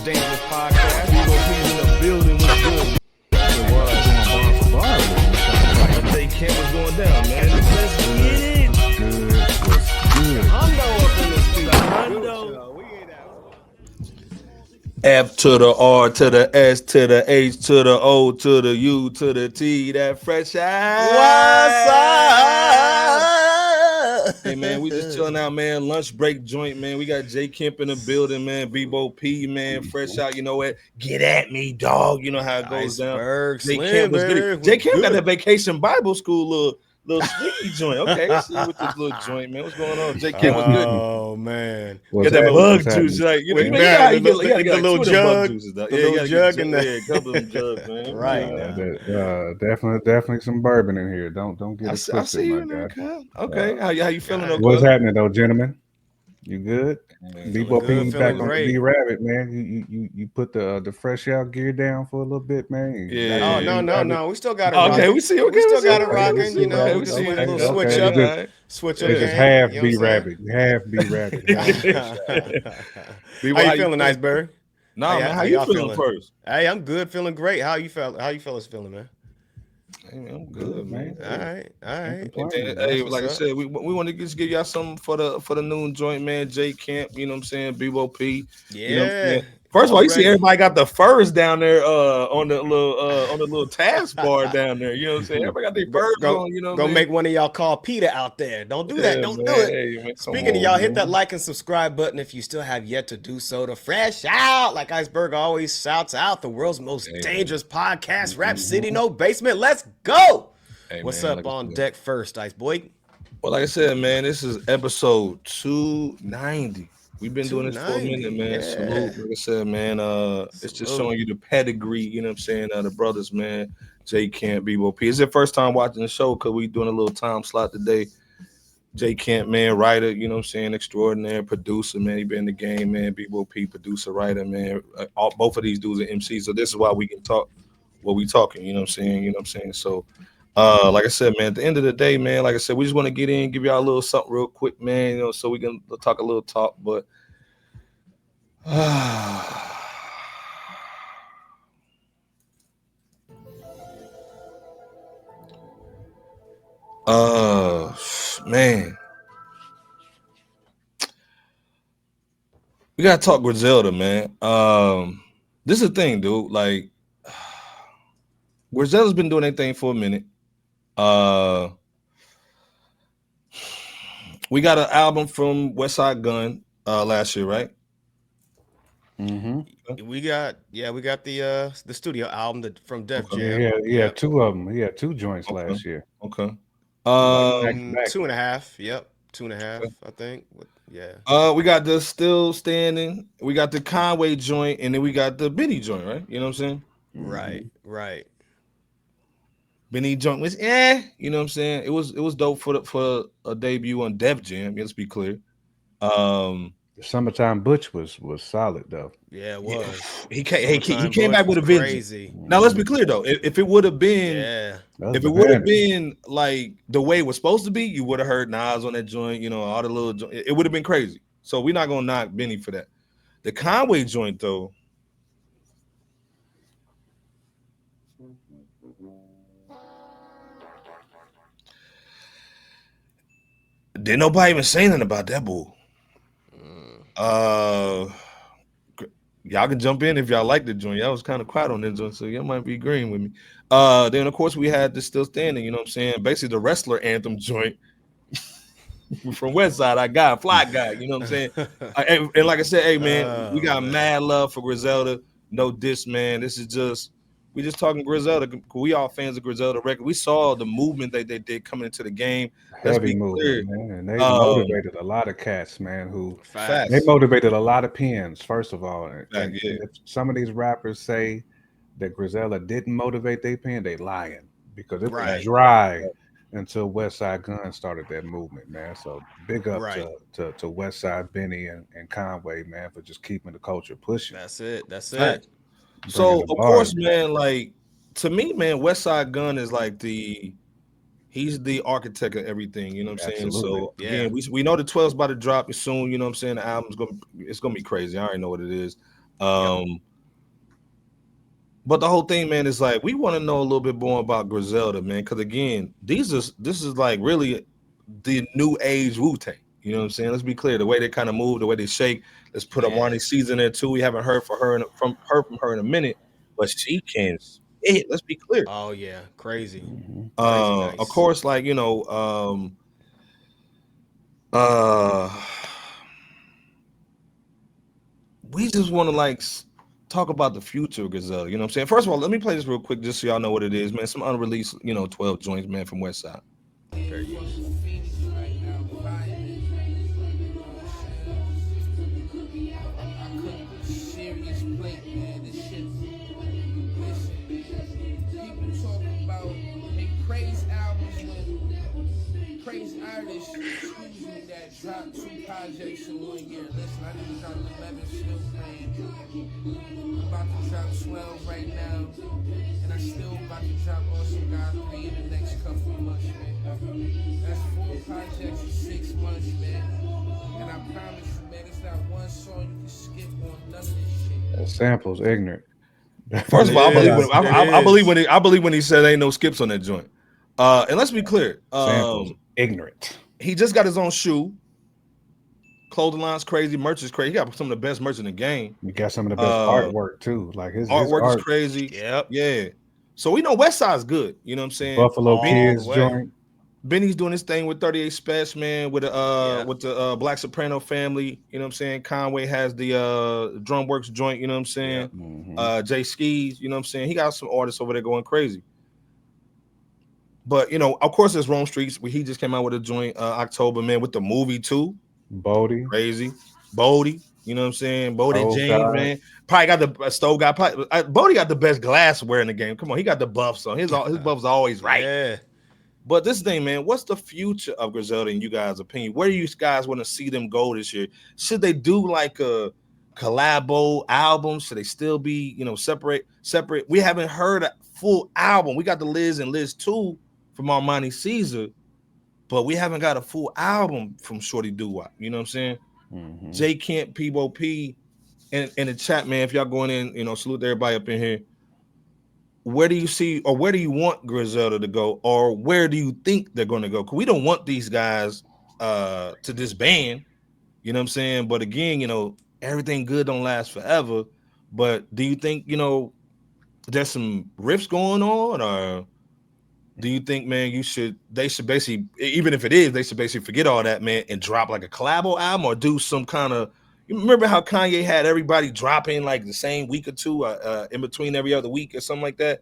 most dangerous podcast. We gonna be in the building. What's good? It was going bar for bar. They Kent was going down, man. Let's get it. Good. What's good? Hundo up in this thing. Hundo. We ain't out. F to the R to the S to the H to the O to the U to the T. That fresh out. What's up? Hey man, we just chilling out, man. Lunch break joint, man. We got J Kemp in the building, man. Bebo P, man. Fresh out, you know what? Get at me, dog. You know how it goes down. J Kemp was good. J Kemp got that vacation Bible school little sneaky joint. Okay, let's see with this little joint, man. What's going on? J Kemp was good. Oh man, get that bug juice, like you know, you gotta get the little jug, juices, the little jug, and a couple of them jugs, man. Right. Definitely some bourbon in here. Don't get it twisted. I see you, man. Okay, how you feeling? What's happening though, gentlemen? You good? Bebo P back on the B Rabbit, man. You put the fresh out gear down for a little bit, man. Yeah. Oh no. We still got it. Okay, we see. Okay, we still got it rocking. You know, we see a little switch up. Switch up. Just half B Rabbit. Half B Rabbit. How you feeling, Iceberg? No, man. How you feeling first? Hey, I'm good. Feeling great. How you fellas feeling, man? Hey, man, I'm good, man. All right. Hey, like I said, we want to just give y'all something for the noon joint, man. J Kemp, you know what I'm saying? Bebo P. Yeah. You know what I'm saying? First of all, you see everybody got the furs down there on the little task bar down there. You know what I'm saying? Everybody got their furs on. You know, go make one of y'all call Peter out there. Don't do that. Don't do it. Hey, man, Speaking of y'all, hit that like and subscribe button if you still have yet to do so. To fresh out, like Iceberg always shouts out, the world's most dangerous podcast, Rap City, no basement. Let's go. Hey, what's up on deck first, Ice Boy? Well, like I said, man, this is episode 290. We've been doing this for a minute, man. Yeah. Salute. Like I said, man, it's just showing you the pedigree, you know what I'm saying, the brothers, man. J Kemp, Bebo P. It's their first time watching the show because we doing a little time slot today. J Kemp, man, writer, you know what I'm saying, extraordinary producer, man. He been in the game, man. Bebo P, producer, writer, man. Both of these dudes are MCs, so this is why we can talk what we talking, you know what I'm saying, So, like I said, man, at the end of the day, man, like I said, we just want to get in, give y'all a little something real quick, man, you know, so we can talk a little talk, but man, we gotta talk Griselda, man. This is the thing, dude. Like, Griselda's been doing anything for a minute. We got an album from Westside Gunn last year, right? Mm-hmm. We got the studio album from Def Jam. Yeah, two of them. He had two joints last year. Okay. 2.5. Yep, 2.5. Okay. I think. Yeah. We got the Still Standing. We got the Conway joint, and then we got the Benny joint, right? You know what I'm saying? Right. Benny joint was you know what I'm saying? It was dope for a debut on Def Jam. Let's be clear. Summertime Butch was solid though. Yeah, it was. He came back with a vengeance. Now let's be clear though. If it would have been, been like the way it was supposed to be, you would have heard Nas on that joint. You know, all the little joint. It would have been crazy. So we're not gonna knock Benny for that. The Conway joint though. Didn't nobody even say nothing about that bull. Y'all can jump in if y'all like the joint. Y'all was kind of quiet on this joint, so y'all might be agreeing with me. Then of course we had the Still Standing, you know what I'm saying? Basically the wrestler anthem joint from Westside. I got Fly Guy, you know what I'm saying? And like I said, hey man, we got mad love for Griselda. No diss, man. This is just we just talking Griselda. We all fans of Griselda Records. We saw the movement that they did coming into the game. Heavy movement, man. And they motivated a lot of cats, man. They motivated a lot of pens. First of all, and if some of these rappers say that Griselda didn't motivate their pen, they lying because it was dry until Westside Gunn started that movement, man. So big up to Westside, Benny, and Conway, man, for just keeping the culture pushing. That's it. So of course, man, like to me, man, Westside Gunn is like he's the architect of everything, you know what I'm saying? So again, we know the 12's about to drop soon, you know what I'm saying? The album's gonna be crazy. I already know what it is. But the whole thing, man, is like we want to know a little bit more about Griselda, man, because again, this is like really the new age Wu-Tang. You know what I'm saying? Let's be clear. The way they kind of move, the way they shake. Let's put up Ronnie Season there too. We haven't heard from her in a minute, but she can spit. Let's be clear. Oh yeah, crazy. Crazy nice. Of course, like we just want to like talk about the future of Griselda. You know what I'm saying? First of all, let me play this real quick just so y'all know what it is, man. Some unreleased, 12 joints, man, from Westside. There you go. Drop 2 projects in 1 year. Listen, I didn't drop 11, still playing. I'm about to drop 12 right now, and I still about to drop Awesome God 3 in the next couple of months, man. That's 4 projects in 6 months, man. And I promise you, man, it's not one song you can skip on none of this shit. That sample's ignorant. First of all, I believe when he said ain't no skips on that joint. And let's be clear, sample's ignorant. He just got his own shoe. Clothing line's crazy, merch is crazy. He got some of the best merch in the game. You got some of the best artwork too. Like his artwork is crazy. Yep. Yeah. So we know Westside's good. You know what I'm saying? Buffalo Kids joint. Benny's doing his thing with 38 Special, man, with the Black Soprano family. You know what I'm saying? Conway has the Drumworks joint. You know what I'm saying? Mm-hmm. Jay Skis. You know what I'm saying? He got some artists over there going crazy. But of course, there's Rome Streets. He just came out with a joint October, man, with the movie too. Bodie. Crazy. Bodie. You know what I'm saying? Bodie James, man. Probably got the Stove guy. Bodie got the best glassware in the game. Come on, he got the buffs on. His buffs are always right. Yeah. But this thing, man, what's the future of Griselda in you guys' opinion? Where do you guys want to see them go this year? Should they do like a collabo album? Should they still be, separate? We haven't heard a full album. We got the Liz and Liz 2 from Armani Caesar, but we haven't got a full album from Shorty Doo-Wop. You know what I'm saying? Mm-hmm. J Kent, Peebo P, in the chat, man. If y'all going in, salute everybody up in here. Where do you see, or where do you want Griselda to go, or where do you think they're going to go? Because we don't want these guys to disband. You know what I'm saying? But again, everything good don't last forever. But do you think, there's some riffs going on, or do you think, man, they should basically, even if it is, they should basically forget all that, man, and drop like a collabo album, or do some kind of, you remember how Kanye had everybody dropping like the same week or two in between every other week or something like that?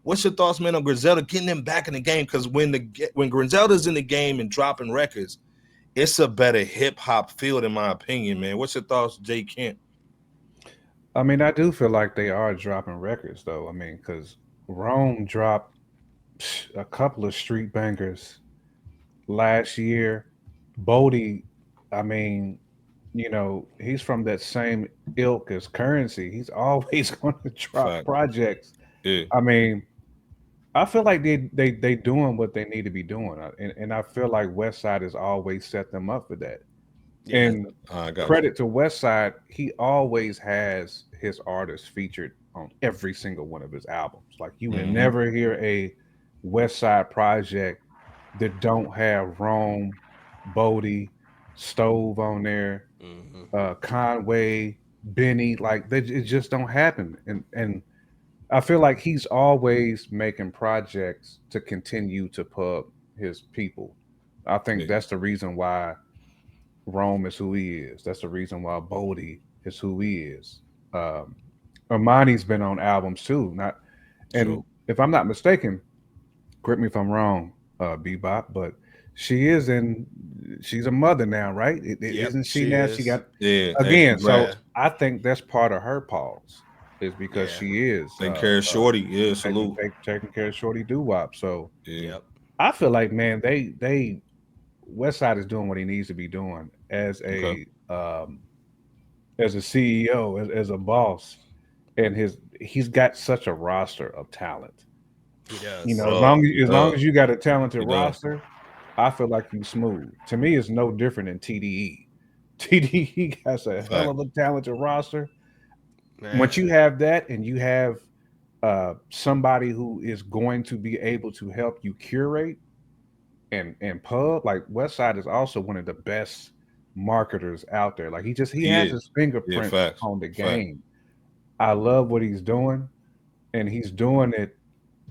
What's your thoughts, man, on Griselda getting them back in the game? Because when Griselda's in the game and dropping records, it's a better hip hop field, in my opinion, man. What's your thoughts, J Kent? I mean, I do feel like they are dropping records, though. I mean, because Rome dropped a couple of street bangers last year. Bodie, I mean, he's from that same ilk as Currency. He's always going to drop projects. Yeah. I mean, I feel like they doing what they need to be doing, and I feel like Westside has always set them up for that. Yeah. And credit to Westside, he always has his artists featured on every single one of his albums. Like you would never hear a Westside project that don't have Rome, Bodie, Stove on there, Conway, Benny. Like it just don't happen. And I feel like he's always making projects to continue to pub his people. I think that's the reason why Rome is who he is. That's the reason why Bodie is who he is. Armani's been on albums too. If I'm not mistaken, correct me if I'm wrong, Bebop, but she's a mother now, right? Isn't she now? She got again. So I think that's part of her pause. Is because she is taking care of Shorty, salute, taking care of Shorty Doo-Wop. So I feel like, man, they Westside is doing what he needs to be doing as a CEO, as a boss, and he's got such a roster of talent. He does. As long as you got a talented roster, I feel like you smooth. To me, it's no different than TDE. TDE has a hell of a talented roster. Once you have that, and you have somebody who is going to be able to help you curate and pub, like Westside is also one of the best marketers out there. Like he has his fingerprint on the game. I love what he's doing, and he's doing it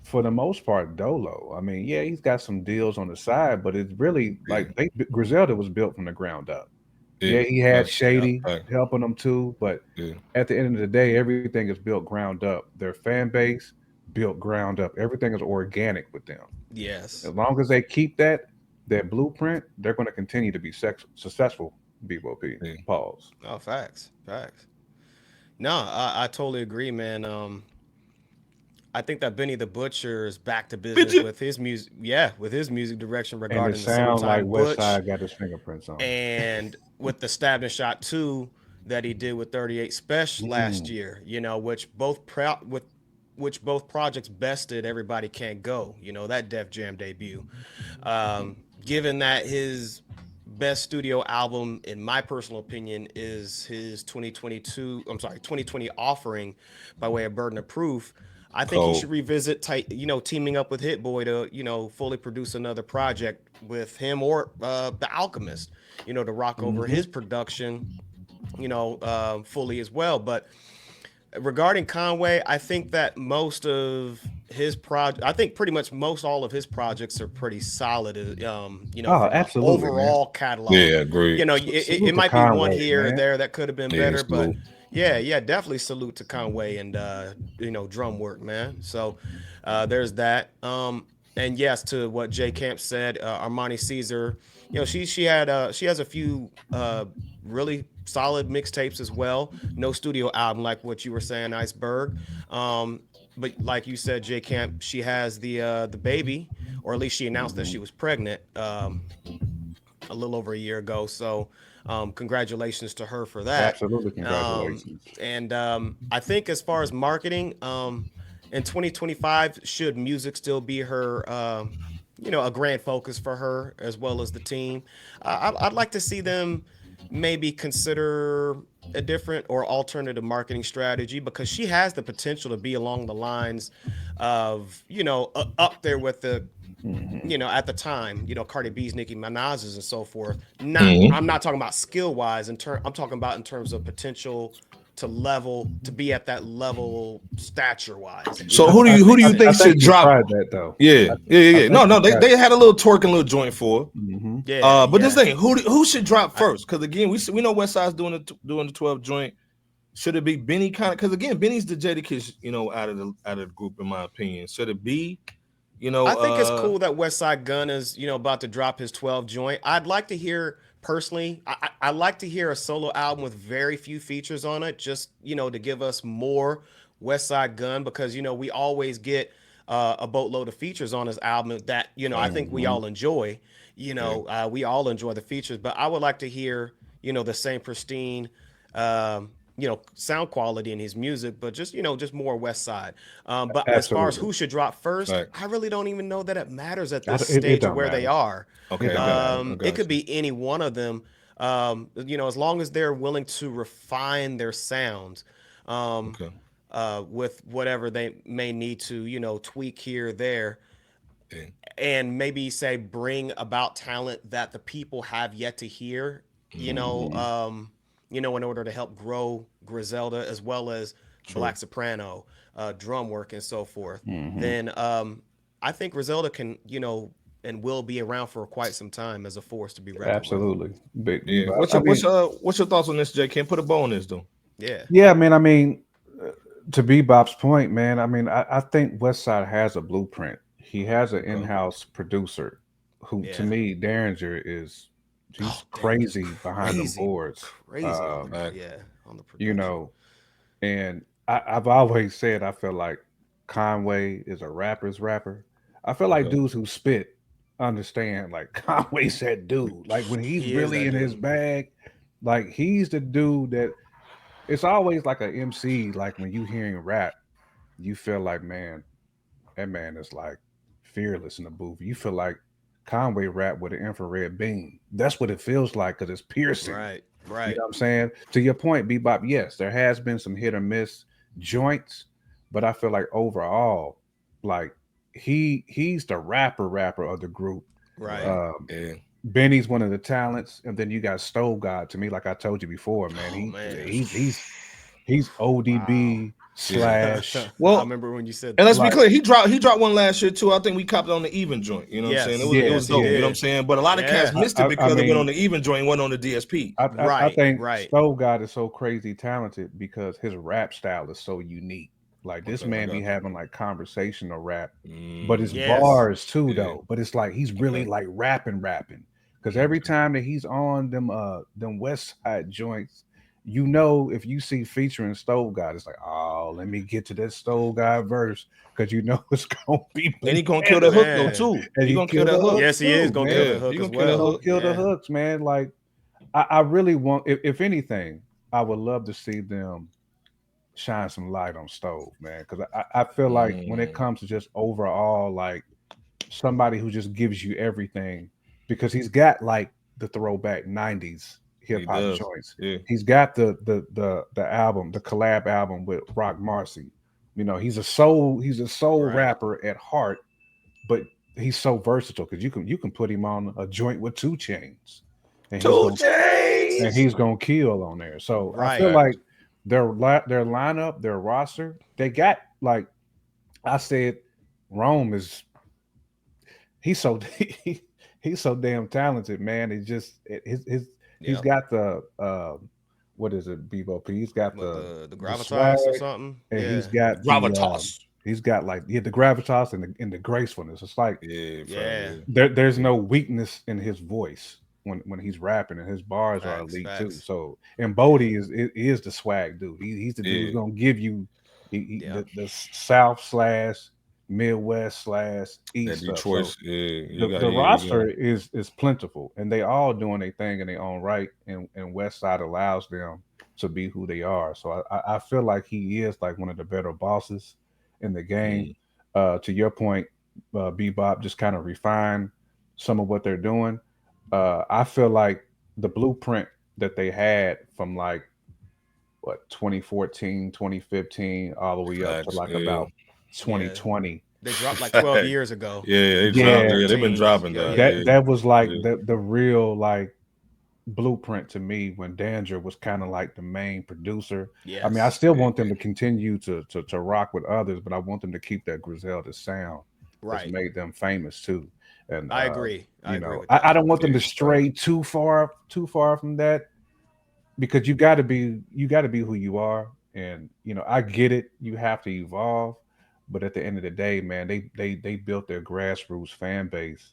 for the most part dolo. I mean, yeah, he's got some deals on the side, but it's really like Griselda was built from the ground up. Yeah, he had Shady helping him too, but at the end of the day, everything is built ground up. Their fan base built ground up. Everything is organic with them. Yes. As long as they keep that blueprint, they're going to continue to be successful. BOP. Pause. Oh, facts. No, I totally agree, man. I think that Benny the Butcher is back to business with his music. Yeah, with his music direction regarding and it sounds like Westside got his fingerprints on. And with the Stabbed and Shot 2 that he did with 38 Special last year, you know, which both projects bested Everybody Can't Go, you know, that Def Jam debut. Given that his best studio album, in my personal opinion, is his 2020 offering by way of Burden of Proof, I think he should revisit, teaming up with Hit Boy to, you know, fully produce another project with him or The Alchemist, you know, to rock over his production, you know, fully as well. But regarding Conway, I think that most of his pretty much all of his projects are pretty solid, you know, absolutely, overall catalog. Yeah, great. You know, it might be one here or there that could have been better, but yeah, definitely salute to Conway and, you know, drum work, man. So there's that. And yes, to what Jay Camp said, Armani Caesar, you know, she has a few really solid mixtapes as well. No studio album like what you were saying, Iceberg. But like you said, Jay Camp, she has the baby, or at least she announced that she was pregnant a little over a year ago. So congratulations to her for that. Absolutely, congratulations. And I think as far as marketing, in 2025, should music still be her, you know, a grand focus for her as well as the team? I'd like to see them maybe consider a different or alternative marketing strategy, because she has the potential to be along the lines of, you know, up there with the, you know, at the time, you know, Cardi B's, Nicki Minaj's and so forth. I'm not talking about skill wise. I'm talking about in terms of potential to be at that level stature wise. So who do you think should drop that though? Yeah. No, they had a little twerking little joint for her. But this thing, who should drop first? Because again, we know Westside's doing the 12 joint. Should it be Benny kind of? Because again, Benny's the Jadakiss, you know, out of the group, in my opinion. Should it be? You know, I think it's cool that Westside Gunn is, you know, about to drop his 12 joint. I'd like to hear. Personally, I like to hear a solo album with very few features on it, just, you know, to give us more Westside Gunn, because, you know, we always get a boatload of features on his album that, you know, I think we all enjoy. You know, we all enjoy the features, but I would like to hear, you know, the same pristine, you know, sound quality in his music, but just, you know, just more Westside. But as far as who should drop first, I really don't even know that it matters at this stage of where they are. Okay. It could be any one of them. You know, as long as they're willing to refine their sound, with whatever they may need to, you know, tweak here or there, and maybe say bring about talent that the people have yet to hear. You know, in order to help grow Griselda as well as Black Soprano, drum work and so forth. Then I think Griselda can, you know, and will be around for quite some time as a force to be reckoned Absolutely. with. What's your thoughts on this, Jay? Can't put a bow on this, though. Yeah, man. I mean, to Bebop's point, man. I mean, I think Westside has a blueprint. He has an in-house producer who, to me, Derringer is. He's crazy behind the boards. Crazy. On the production. You know, and I've always said I feel like Conway is a rapper's rapper. I feel like dudes who spit understand, like Conway's that dude. Like when he's really in his bag, like he's the dude that it's always like an MC. Like when you hearing rap, you feel like, man, that man is like fearless in the booth. You feel like Conway rap with an infrared beam. That's what it feels like because it's piercing. Right. Right. You know what I'm saying? To your point, Bebop, yes, there has been some hit or miss joints, but I feel like overall, like he's the rapper of the group. Right. Benny's one of the talents, and then you got Stove God. To me, like I told you before, man, he's ODB slash. Well, I remember when you said. And let's be clear, he dropped one last year too. I think we copped it on the even joint. You know what I'm saying? It was dope. You know what I'm saying? But a lot of cats missed it because it went on the even joint, went on the DSP. I think Stove God is so crazy talented because his rap style is so unique. Like this man be having like conversational rap, but his bars too though. But it's like he's really like rapping. Because every time that he's on them Westside joints, you know, if you see featuring Stove God, it's like, oh, let me get to that Stove God verse because you know it's gonna be. And he gonna kill the hook though too. And he gonna kill the hook. Yes, he is gonna kill the hook as well. Kill the hooks, man. Like I really want, if anything, I would love to see them shine some light on Stove, man, because I feel like when it comes to just overall, like somebody who just gives you everything, because he's got like the throwback 90s hip hop joints. He's got the album, the collab album with Rock Marcy. You know, he's a soul rapper at heart, but he's so versatile because you can put him on a joint with 2 Chainz. And he's gonna kill on there. So I feel like their lineup, their roster, they got, like I said, Rome is he's so damn talented, man. It's just he's got the what is it, Bebo P? He's got the gravitas or something, and he's got gravitas. He's got like the gravitas and the gracefulness. It's like there's no weakness in his voice when he's rapping, and his bars are elite too. So, and Bodie is the swag dude. He's the dude who's gonna give you the South / Midwest / East Detroit. So the roster is plentiful, and they all doing their thing in their own right, and Westside allows them to be who they are. So I feel like he is like one of the better bosses in the game. To your point, Bebop, just kind of refine some of what they're doing. I feel like the blueprint that they had from like 2014, 2015, all the way up to like about 2020. They dropped like 12 years ago. They've been dropping that. That was like the real like blueprint to me when Danger was kind of like the main producer. I mean, I still want them to continue to rock with others, but I want them to keep that Griselda sound that's made them famous too. And I agree. I don't want them to stray too far from that, because you got to be who you are. And you know, I get it. You have to evolve, but at the end of the day, man, they built their grassroots fan base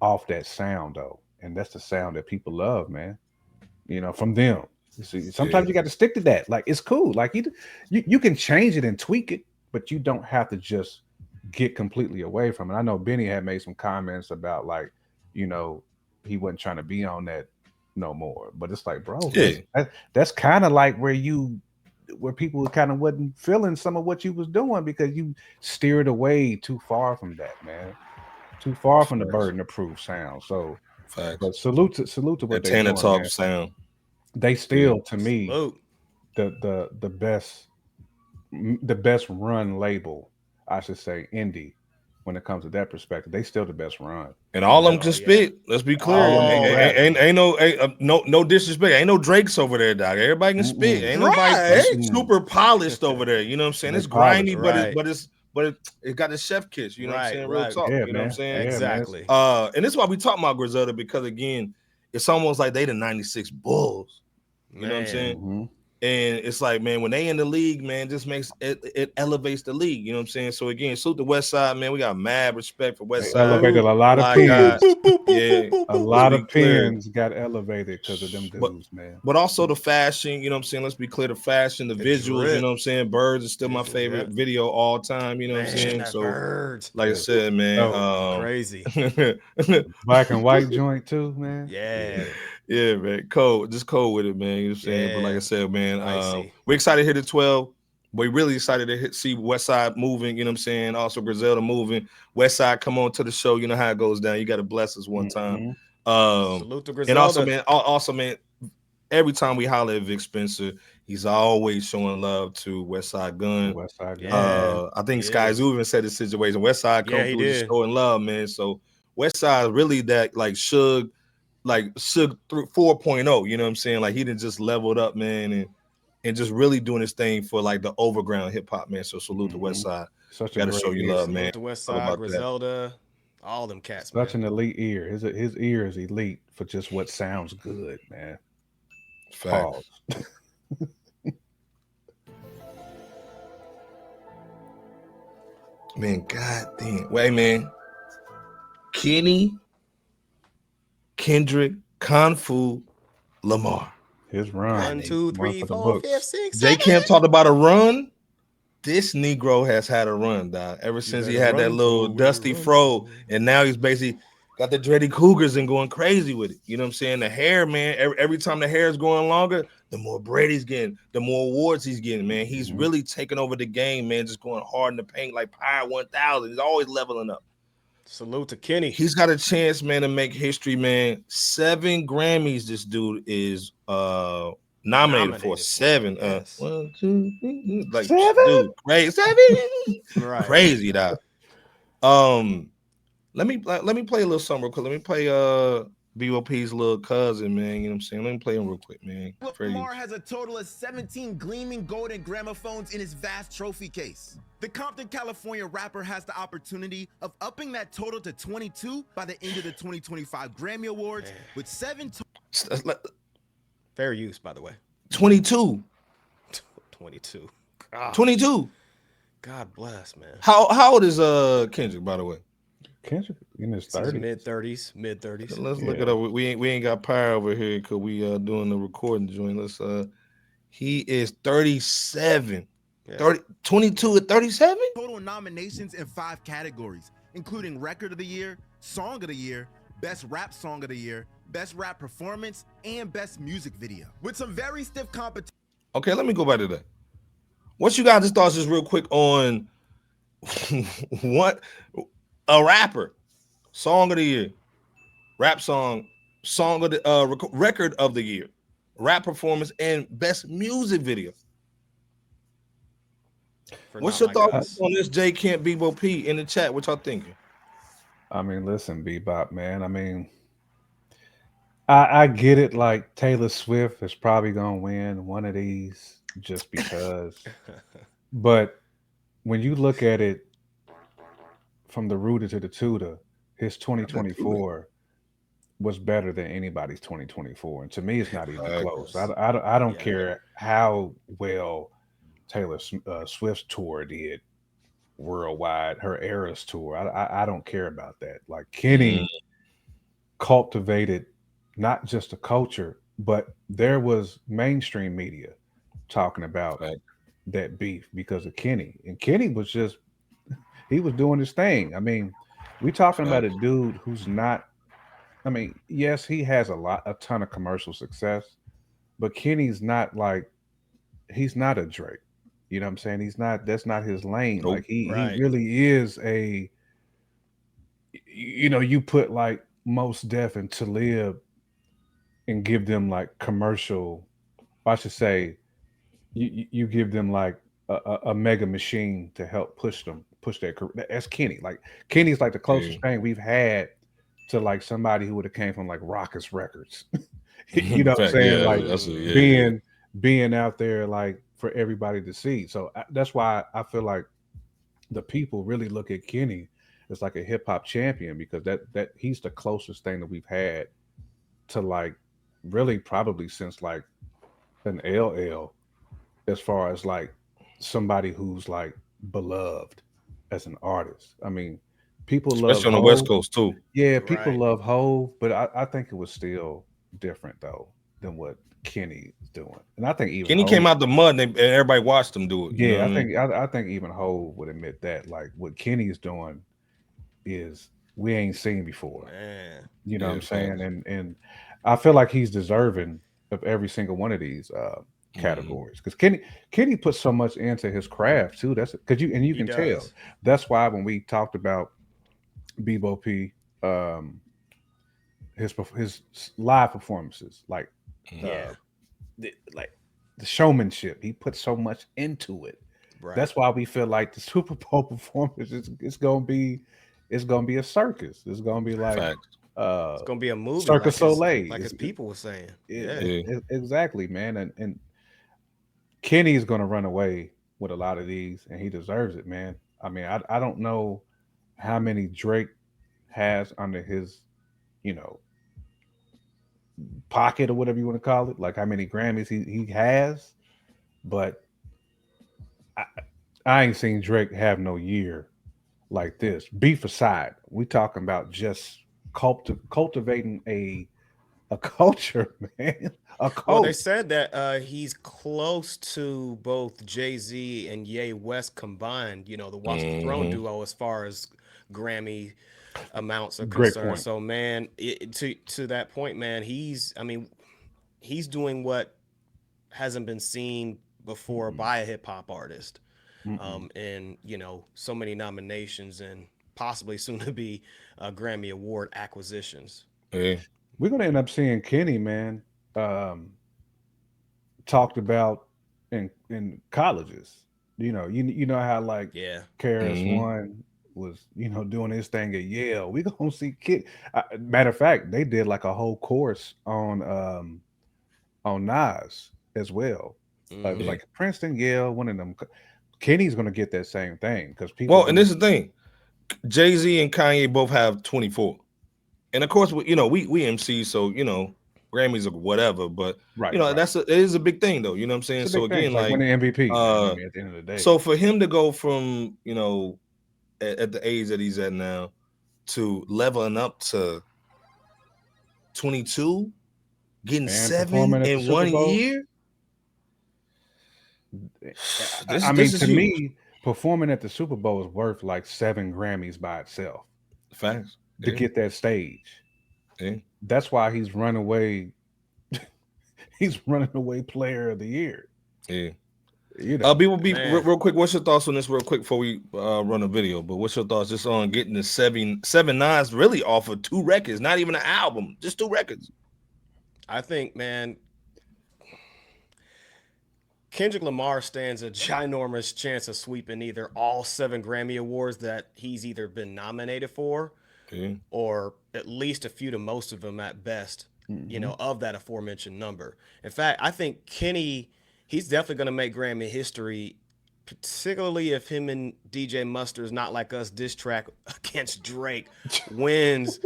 off that sound though, and that's the sound that people love, man. You know, from them. You see, sometimes you got to stick to that. Like, it's cool. Like you can change it and tweak it, but you don't have to just get completely away from it. I know Benny had made some comments about, like, you know, he wasn't trying to be on that no more. But it's like, bro, that's kind of like where people kind of wasn't feeling some of what you was doing, because you steered away too far from that, man. Too far from the burden of proof sound. So, but salute to what they're doing, Talk sound. They still, to me, the best run label, I should say, indie, when it comes to that perspective. They still the best run. And all of them can spit. Let's be clear. Ain't no disrespect. Ain't no Drakes over there, dog. Everybody can spit. Ain't nobody super polished over there. You know what I'm saying? It's grimy, but it got the chef kiss. You know what I'm saying? Real talk. You know what I'm saying? Exactly. And this is why we talk about Griselda, because again, it's almost like they the 96 Bulls. You know what I'm saying? Mm-hmm. And it's like, man, when they in the league, man, just makes it elevates the league. You know what I'm saying? So again, salute the Westside, man. We got mad respect for Westside. Elevated a lot of pins. A lot of pins got elevated because of them dudes, man. But also the fashion, you know what I'm saying? Let's be clear, the fashion, the visuals, you know what I'm saying? Birds is still my favorite video all time, you know what I'm saying? So Birds. Like I said, man, crazy. Black and white joint too, man. Yeah, man. Just cold with it, man. You know what I'm saying? But like I said, man, we're excited to hit the 12. We're really excited to see Westside moving, you know what I'm saying? Also Griselda moving. Westside, come on to the show. You know how it goes down. You got to bless us one time. Salute to Griselda. And also, man, every time we holler at Vic Spencer, he's always showing love to Westside Gunn. I think Sky Zoo even said the situation. Westside come through just showing love, man. So Westside really that like Suge 4.0. You know what I'm saying? Like he didn't just leveled up, man, and just really doing his thing for like the overground hip hop, man. So salute to Westside. Gotta show you love, man. Salute to Westside, Griselda, all them cats. Such an elite ear. His ear is elite for just what sounds good, man. Pause. Man, goddamn. Wait, man. Kenny, Kendrick, Kung Fu, Lamar. His run. 1, 2, 3, 4, 5, 6, J Camp talked about a run. This Negro has had a run, dog. Ever since he had that little dusty fro, and now he's basically got the dready cougars and going crazy with it. You know what I'm saying? The hair, man. Every time the hair is going longer, the more bread he's getting, the more awards he's getting, man. He's really taking over the game, man. Just going hard in the paint like Pyre 1000. He's always leveling up. Salute to Kenny. He's got a chance, man, to make history, man. 7 Grammys this dude is nominated for. 7. Yes. 1, 2, 3, like 7? Dude, crazy. 7. Right. Crazy, dog. Let me play a little something real quick. Let me play BOP's little cousin, man. You know what I'm saying? Let me play him real quick, man. Lamar has a total of 17 gleaming golden gramophones in his vast trophy case. The Compton, California rapper has the opportunity of upping that total to 22 by the end of the 2025 Grammy Awards with 7. Fair use, by the way. 22. 22. 22. God bless, man. How old is Kendrick, by the way? Kendrick in his 30s. Mid 30s. Let's look it up. We ain't got Pyre over here because we doing the recording joint. He is 37. 22 at 37? Total nominations in 5 categories, including Record of the Year, Song of the Year, Best Rap Song of the Year, Best Rap Performance, and Best Music Video. With some very stiff competition. Okay, let me go back to that. What you guys' thoughts just real quick on what a rapper, Song of the Year, Rap Song, Song of the Record of the Year, Rap Performance, and Best Music Video. What's your thoughts on this? J Camp Bebo P in the chat. What y'all thinking? I mean, listen, Bebop, man. I mean, I get it. Like Taylor Swift is probably gonna win one of these just because. But when you look at it from the rooter to the tutor, his 2024 was better than anybody's 2024, and to me, it's not even close. I don't care how well Taylor Swift's tour did worldwide, her Eras tour. I don't care about that. Like Kenny cultivated not just a culture, but there was mainstream media talking about that beef because of Kenny. And Kenny was just, he was doing his thing. I mean, we talking about a dude who's not, I mean, yes, he has a ton of commercial success, but Kenny's not like, he's not a Drake. You know what I'm saying? He's not, that's not his lane. Like he really is a, you know, you put like Mos Def and Talib and give them like commercial, I should say, you give them like a mega machine to help push their career. That's Kenny. Like Kenny's like the closest thing we've had to like somebody who would have came from like Raucous Records. You know what I'm saying? Like being out there like for everybody to see. So that's why I feel like the people really look at Kenny as like a hip hop champion, because that he's the closest thing that we've had to like really probably since like an LL, as far as like somebody who's like beloved as an artist. I mean, people love especially on the West Coast too. Yeah, people love Hov, but I think it was still different though than what Kenny is doing. And I think even Kenny came out the mud and everybody watched him do it. Yeah, I think even Hov would admit that. Like what Kenny is doing is we ain't seen before. Man. You know what I'm saying? And I feel like he's deserving of every single one of these categories, because Kenny puts so much into his craft too. That's because you can tell. That's why when we talked about Bebo P, his live performances, like the showmanship. He put so much into it. Right. That's why we feel like the Super Bowl performance it's gonna be a circus. It's gonna be like it's gonna be a movie, Circus Soleil, like his people were saying. Exactly, man. And Kenny's gonna run away with a lot of these, and he deserves it, man. I mean, I don't know how many Drake has under his, pocket or whatever you want to call it, like how many Grammys he has, but I ain't seen Drake have no year like this. Beef aside, we talking about just cultivating a culture, man. A culture. Well, they said that he's close to both Jay-Z and Ye West combined, the Watch the Throne duo as far as Grammy amounts are concerned. So, man, to that point, man, he's doing what hasn't been seen before by a hip hop artist. And so many nominations and possibly soon to be Grammy Award acquisitions. We're gonna end up seeing Kenny, man, talked about in colleges. You know how like KRS-One was doing his thing at Yale. We gonna see Kenny. Matter of fact, they did like a whole course on Nas as well. It was like Princeton, Yale, one of them. Kenny's gonna get that same thing because people. Well, and this is the thing: Jay-Z and Kanye both have 24, and of course, we MC, so Grammys or whatever. But it is a big thing, though. You know what I'm saying? So again, like winning MVP at the end of the day. So for him to go from at the age that he's at now to leveling up to 22, getting 7 in 1 year. To me, performing at the Super Bowl is worth like 7 Grammys by itself. Facts. To get that stage. Yeah. That's why he's running away. He's running away player of the year. Yeah. Real quick, what's your thoughts on this real quick before we run a video? But what's your thoughts just on getting the 7 nines really off of 2 records, not even an album, just 2 records? I think, man, Kendrick Lamar stands a ginormous chance of sweeping either all 7 Grammy Awards that he's either been nominated for or at least a few to most of them at best, of that aforementioned number. In fact, I think Kenny, he's definitely going to make Grammy history, particularly if him and DJ Mustard's Not Like Us diss track against Drake wins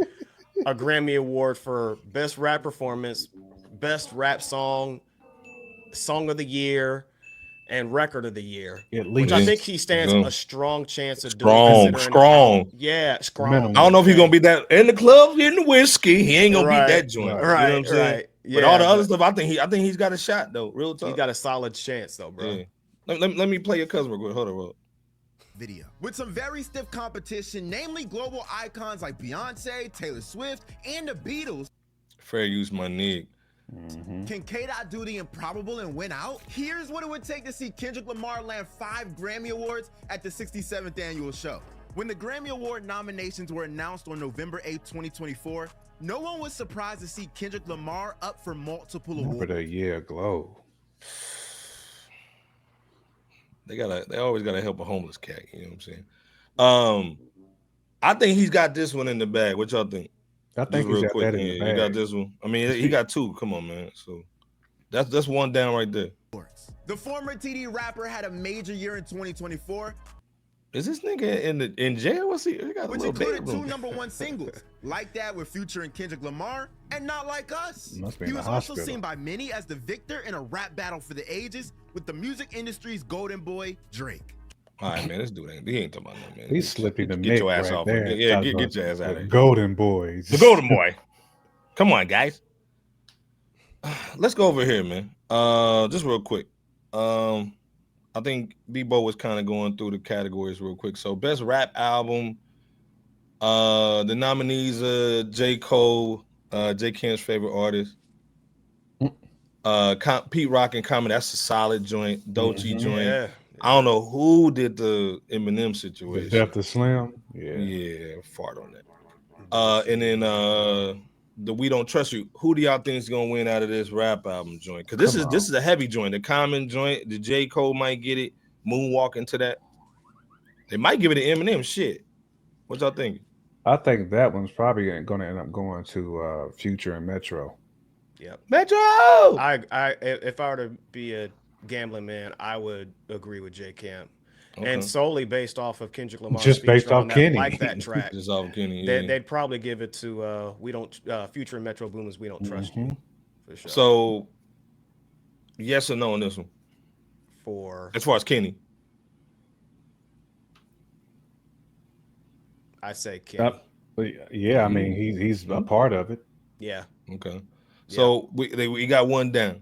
a Grammy Award for Best Rap Performance, Best Rap Song, Song of the Year, and Record of the Year. Which I think he stands a strong chance of doing. Strong. I don't know if he's gonna be that in the club getting the whiskey. He ain't gonna beat that joint. Right. You know what I'm saying? Yeah, but all the other stuff, I think he's got a shot though. Real talk. He's got a solid chance though, bro. Yeah. Let me play your cousin real quick. Hold on. Video with some very stiff competition, namely global icons like Beyonce, Taylor Swift, and the Beatles. Fair use, my nigga. Can K-Dot do the improbable and win out? Here's what it would take to see Kendrick Lamar land 5 Grammy Awards at the 67th annual show. When the Grammy Award nominations were announced on November 8, 2024, no one was surprised to see Kendrick Lamar up for multiple awards. For the year glow. They always gotta help a homeless cat. You know what I'm saying? I think he's got this one in the bag. What y'all think? I think he's got that in the bag. He got this one. I mean, he got 2. Come on, man. So that's one down right there. The former TD rapper had a major year in 2024. Is this nigga in jail? What's he got? Which included 2 #1 singles, Like That with Future and Kendrick Lamar, and Not Like Us. He was also seen by many as the victor in a rap battle for the ages with the music industry's golden boy, Drake. All right, man, this dude he ain't talking about no, man. He's slipping the get your ass off there. Yeah, get your ass out of here. Golden boys. The golden boy. Come on, guys. Let's go over here, man. Just real quick. I think Bebo was kind of going through the categories real quick. So best rap album. The nominees are J. Cole, J. Cam's favorite artist. Pete Rock and Common, that's a solid joint. Doechii joint. Yeah. I don't know who did the Eminem situation. Death to Slim. Yeah, fart on that. And then the We Don't Trust You. Who do y'all think is gonna win out of this rap album joint? Because this is a heavy joint. The Common joint, the J. Cole might get it. Moonwalk into that. They might give it an Eminem. Shit. What y'all think? I think that one's probably going to end up going to Future and Metro. Yep. Metro. If I were to be a gambling man, I would agree with J Camp. Okay. And solely based off of Kendrick Lamar, just based off Kenny, like that track, just off Kenny, yeah. They'd probably give it to Future and Metro Boomin's We Don't Trust You. For sure. So, yes or no on this one? For as far as Kenny, I say Kenny. Yeah, I mean he's a part of it. Yeah. Okay. So we got one down.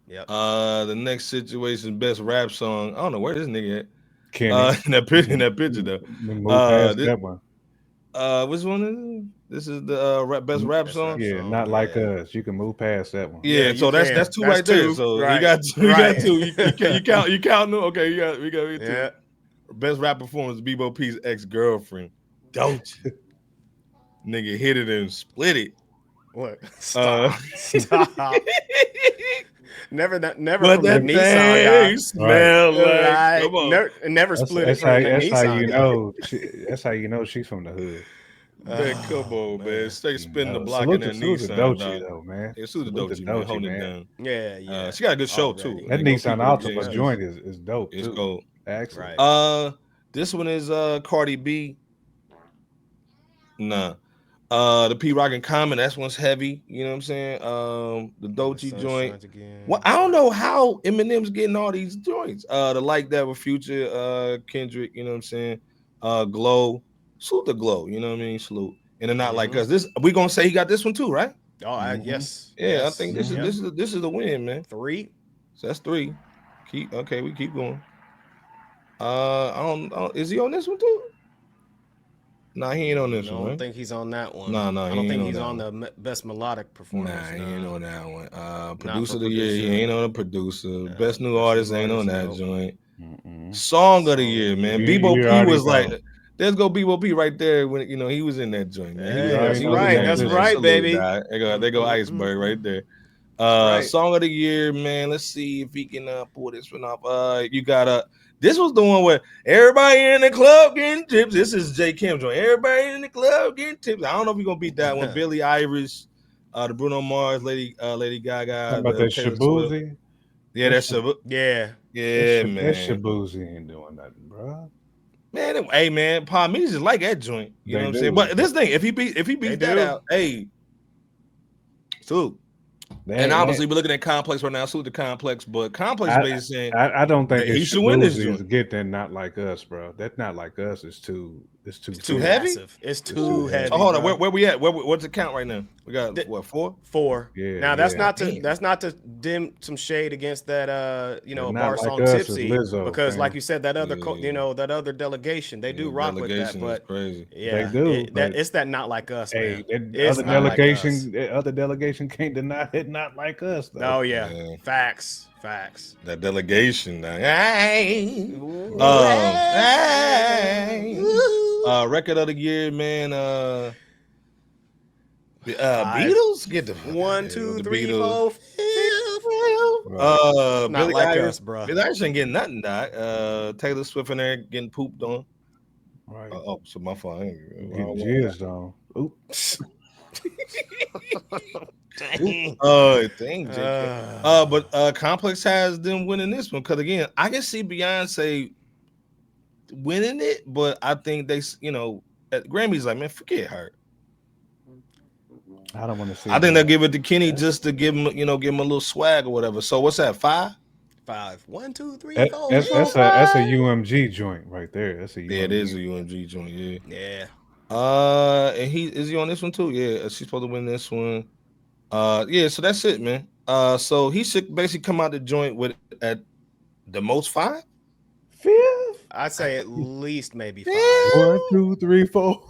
Yeah. The next situation, best rap song. I don't know where this nigga at. Kenny. In that picture though. Move past that one. Which one is it? This is the best rap song. Yeah, Not Like Us. You can move past that one. Yeah, so that's two right there. So you got two. You count them. Okay, we got two. Yeah. Best rap performance, Bebo P's ex-girlfriend. Don't you? Nigga hit it and split it. What? Stop. Never but from that the Nissan guy. Smell like. Come on. Never split it from the Nissan Nissan you guy. know. That's how you know she's from the hood. Man, come on, man. Stay spinning the block in that Nissan. Though, man. Yeah, Suda Dochi, man. Holding it down. Yeah. She got a good show too. That Nissan Altima joint is dope. It's too. gold. Excellent. Right. This one is Cardi B. Nah. The P Rock and Common, that one's heavy. You know what I'm saying? The Dochi joint. Well, I don't know how Eminem's getting all these joints. The Like That with Future, Kendrick, you know what I'm saying? Glow. Salute the Glow, you know what I mean? Salute. And they're Not Like Us. This we gonna say he got this one too, right? Oh, yes. Yeah, yes. I think this is the win, man. 3. So that's 3. We keep going. I don't is he on this one too? Nah, he ain't on this one. I don't think he's on that one. No, I don't think he's on the best melodic performance. Nah, he ain't on that one. Producer of the year, he ain't on the producer. Yeah, best new artist ain't on that joint. Song of the year, man. Bebo P was like, let's go Bebo P right there when he was in that joint, man. That's right, baby. They go Iceberg right there. Song of the year, man. Let's see if he can pull this one off. You got this was the one where everybody in the club getting tips. This is J. Kim joint. Everybody in the club getting tips. I don't know if you're gonna beat that one. Billie Eilish, the Bruno Mars, Lady Gaga. How about that Shabuzi? Yeah, that's Shabuzi. Yeah, man. That Shabuzi ain't doing nothing, bro. Man, hey man, Palm just like that joint. You know what I'm saying? But this thing, if he beats that out, hey, salute. And obviously, we're looking at Complex right now. Salute the Complex, but Complex is basically saying I don't think he should win this joint. Get that Not Like Us, bro. That Not Like Us is too heavy. It's too heavy. Oh, hold on, where we at? What's the count right now? We got what 4? 4. Yeah. Now that's not to dim some shade against that a bar song Tipsy because like you said that other that other delegation they do rock with that, but crazy. Yeah, they do. It's that Not Like Us. Hey, other delegation can't deny it. Not Like Us. Though. Oh yeah. Facts. That delegation. Record of the year, man. Beatles. Get the 1, 2, 3, 4. Billie Like Eilish, Us, bro. Billie Eilish ain't getting nothing, Doc. Taylor Swift in there getting pooped on. Right. So my fault. Getting jizzed on. Oops. Dang, but Complex has them winning this one because again, I can see Beyonce winning it, but I think they, at Grammys like, man, forget her. I don't want to see. I think they'll give it to Kenny just to give him, give him a little swag or whatever. So what's that? 5? 1, 2, 3, 4. That's a UMG joint right there. That's a UMG. Yeah, it is a UMG joint. Yeah. And is he on this one too? Yeah, she's supposed to win this one. Yeah, so that's it, man. So he should basically come out the joint with at the most 5? 5th? I'd say at least maybe 5. 1, 2, 3, 4.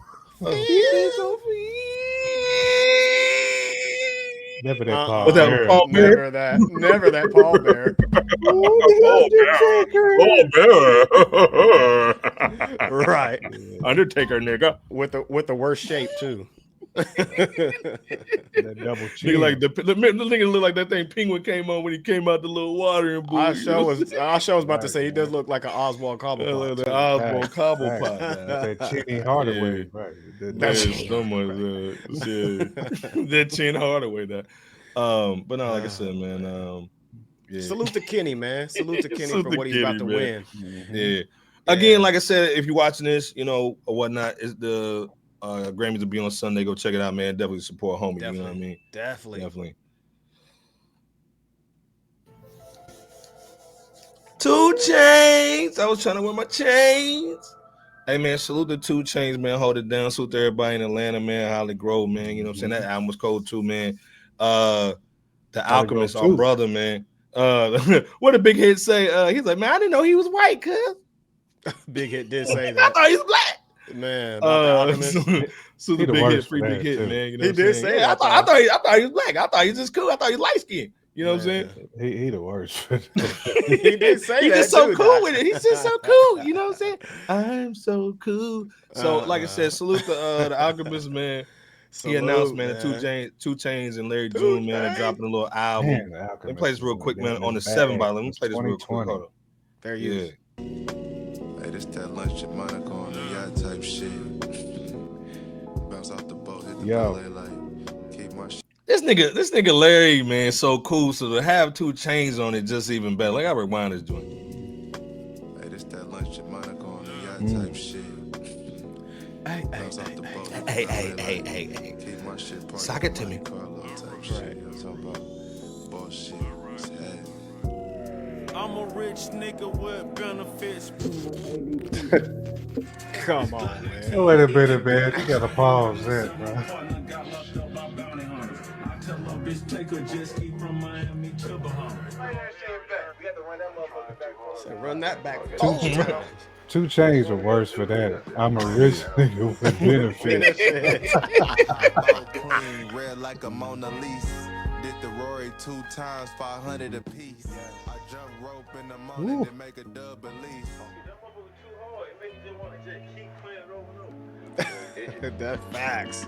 Never that Paul Bear. Never that Paul Bear. Paul Bear. Right. Undertaker nigga. With the worst shape too. That double chin. Nigga like the nigga look like that thing Penguin came on when he came out the little watering boot. I sure was about to say he does look like an Oswald Cobblepot. The Oswald Cobblepot. That Chinny Hardaway, right? That Chin Hardaway. That. But no, like I said, man. Salute to Kenny, man. Salute to Kenny for what he's about to win. Yeah. Again, like I said, if you're watching this, or whatnot, is the Grammys will be on Sunday. Go check it out, man. Definitely support homie. Definitely. You know what I mean? Definitely. 2 Chainz. I was trying to wear my chains. Hey, man, salute the 2 Chainz, man. Hold it down. Salute to everybody in Atlanta, man. Holly Grove, man. You know what I'm saying? That album was cold, too, man. The Alchemist, our brother, man. What did Big Hit say? He's like, man, I didn't know he was white, cuz. Big Hit did say that. I thought he was black. Man, so the Big Hit, free Big Hit, man. You know he did say that. I thought he was black. I thought he was just cool. I thought he was light skinned. You know what I'm saying? He the worst. He did say He's that. Just so cool with it. He's just so cool. You know what I'm saying? I'm so cool. So, like I said, salute the Alchemist, man. He announced, man, the 2 Chainz and Larry June, man, are dropping a little album. Let me play this real quick, man, on the 7 by. Let me play this real quick. Hold on. There you go. Hey, this that lunch at Monaco on the yacht type shit. Bounce off the boat, hit the ballet like keep my shit. This nigga Larry, man, so cool. So to have 2 Chainz on it, just even better. Like I rewind this joint. Hey, this that lunch at Monaco on the yacht type shit. Hey. Keep my shit Sock it to me. Bullshit. I'm a rich nigga with benefits. Come on, man. Wait a minute, man. You gotta pause that, bro. So run that back. 2 Chainz are worse for that. I'm a rich nigga with benefits. Clean, red like a Mona Lisa. Did the Rory 2 times, 500 a piece. I jump rope in the morning to make a dub release. That's facts.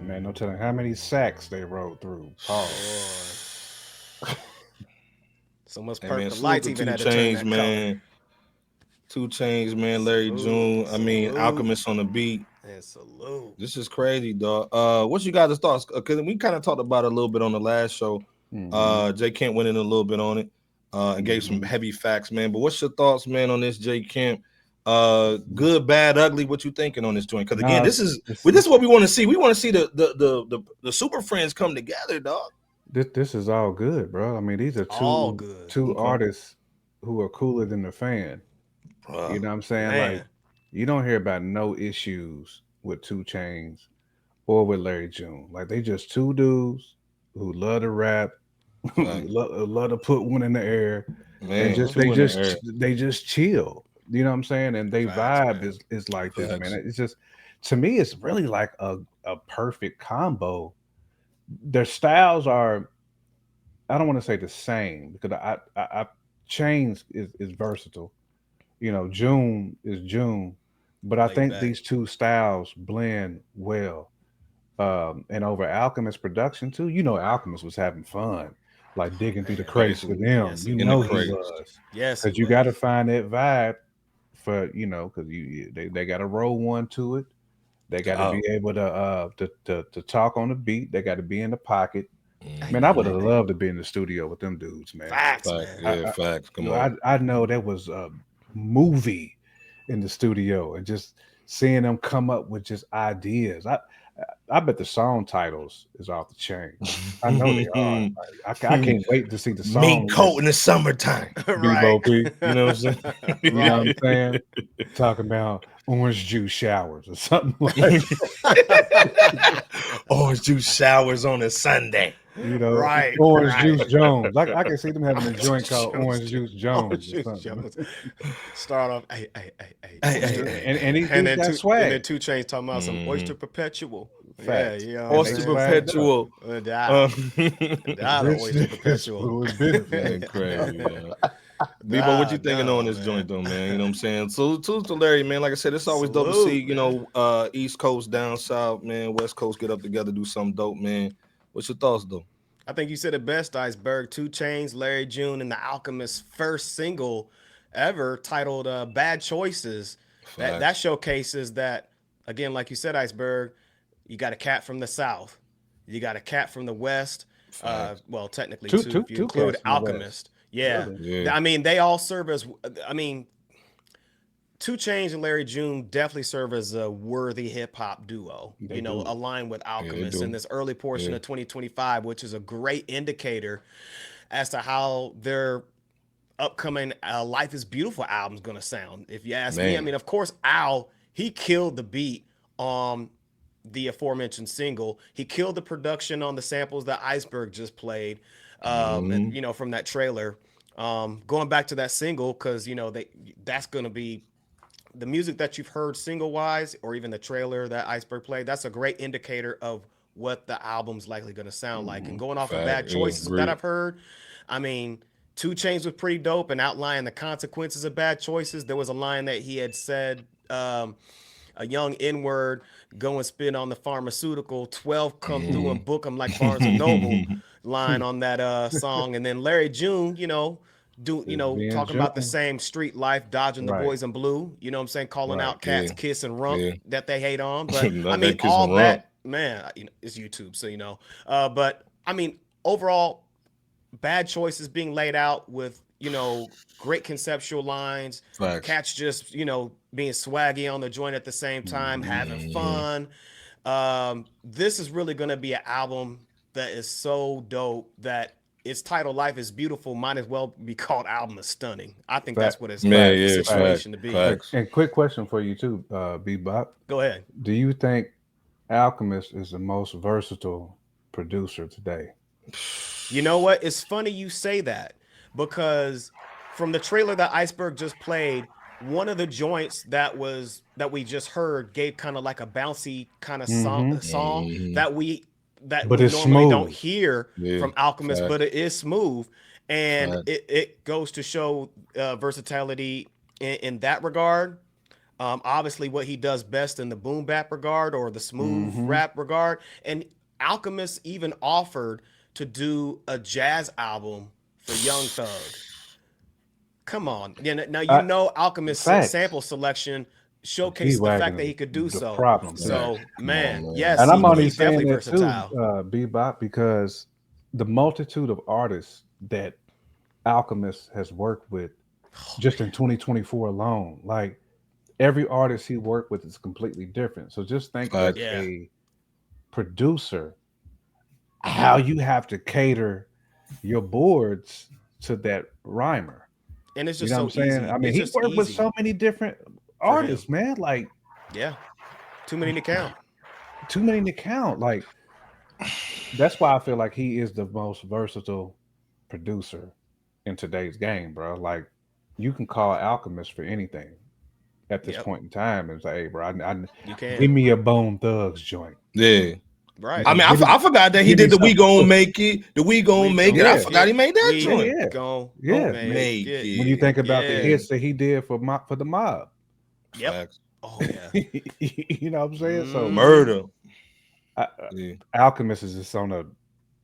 Man, no telling how many sacks they rode through. So much Hey, man, the lights even had to turn that man. 2 Chainz, man. Larry June. Alchemist on the beat. And salute. This is crazy, dog. What you guys' thoughts? Because we kind of talked about it a little bit on the last show. Jay Kemp went in a little bit on it and gave some heavy facts, man. But what's your thoughts, man, on this Jay Kemp? Good, bad, ugly. What you thinking on this joint? Because again, this is what we want to see. We want to see the Super Friends come together, dog. This is all good, bro. I mean, these are two artists who are cooler than the fan. You know what I'm saying? Man. Like, you don't hear about no issues with 2 Chainz or with Larry June. Like, they just 2 dudes who love to rap, love to put one in the air, and they just chill. You know what I'm saying? And they vibe is like this, man. It's just, to me, it's really like a perfect combo. Their styles are, I don't want to say the same, because I Chainz is versatile. You know, June is June, but I think these 2 styles blend well. And over Alchemist production too, Alchemist was having fun, like digging through the crates with them. Yes, he was. Yes, because you got to find that vibe for because they got to roll one to it. They got to be able to talk on the beat. They got to be in the pocket. Man, I would have loved to be in the studio with them dudes, man. Facts. Facts. Come on. I know there was a movie in the studio, and just seeing them come up with just ideas. I bet the song titles is off the chain. I know they are. I can't wait to see the song. Mink coat in the summertime. Right. You know what I'm saying? You know what I'm saying? Talking about orange juice showers or something like that. Orange juice showers on a Sunday. Right. Orange Juice Jones. I can see them having a joint called Orange Juice Jones. Start off, hey. And then got swag. And then 2 Chainz talking about some Oyster Perpetual. Facts. Yeah, Oyster Perpetual. Oyster Perpetual. It was Crazy. Bebo, what you thinking on this joint though, man? You know what I'm saying? Salute to Larry, man. Like I said, it's always dope to see, you know, East Coast, down south, man, West Coast get up together, do something dope, man. What's your thoughts though? I think you said it best, Iceberg. 2 Chainz, Larry June, and the Alchemist first single ever titled Bad Choices. That showcases that, again, like you said, Iceberg, you got a cat from the South. You got a cat from the West. Well, technically, two if you include Alchemist. Yeah. I mean, they all serve as, 2 Chainz and Larry June definitely serve as a worthy hip-hop duo, aligned with Alchemist in this early portion of 2025, which is a great indicator as to how their upcoming Life is Beautiful album is going to sound. If you ask me, I mean, of course, Al, he killed the beat on the aforementioned single. He killed the production on the samples that Iceberg just played, and, you know, from that trailer. Going back to that single, because, you know, that's going to be the music that you've heard single-wise, or even the trailer that Iceberg played. That's a great indicator of what the album's likely going to sound like. And going off of Bad Choices that I've heard, I mean, 2 Chainz was pretty dope and outlining the consequences of bad choices. There was a line that he had said, a young N-word, go and spit on the pharmaceutical, 12 come through and book them like Barnes and Noble line on that song. And then Larry June, talking about the same street life, dodging the boys in blue, you know what I'm saying? Calling out cats, kiss and rump that they hate on. But I mean, all that, man, it's YouTube, so, you know. But I mean, overall, Bad Choices being laid out with, you know, great conceptual lines. Cats just, you know, being swaggy on the joint at the same time, having fun. This is really going to be an album that is so dope that its title, Life is Beautiful, might as well be called Album is Stunning. I think that's what it's the situation to be. And quick question for you too, Bebop. Go ahead. Do you think Alchemist is the most versatile producer today? You know what? It's funny you say that, because from the trailer that Iceberg just played, one of the joints that we just heard gave kind of like a bouncy kind of song that we normally smooth. Don't hear from Alchemist, but it is smooth, and it goes to show versatility in that regard. Obviously, what he does best in the boom bap regard or the smooth rap regard, and Alchemist even offered to do a jazz album for Young Thug. Come on. Now, you know, Alchemist's sample selection showcased the fact that he could do so. Yes. And I'm only saying that too, Bebop, because the multitude of artists that Alchemist has worked with just in 2024 alone, like every artist he worked with is completely different. So just think as a producer, how you have to cater your boards to that rhymer. And it's just what I'm saying? I mean, he worked with so many different artists, man. Like, too many to count. Like, that's why I feel like he is the most versatile producer in today's game, bro. Like, you can call Alchemist for anything at this point in time and say, hey, bro, give me a Bone Thugs joint. Yeah. Right. I mean, I forgot that he did the We Gon' Make It. The We Gon' Make It. I forgot he made that joint. Make it. When you think about the hits that he did for the mob. Yep. Oh yeah. You know what I'm saying? So Murder. Alchemist is just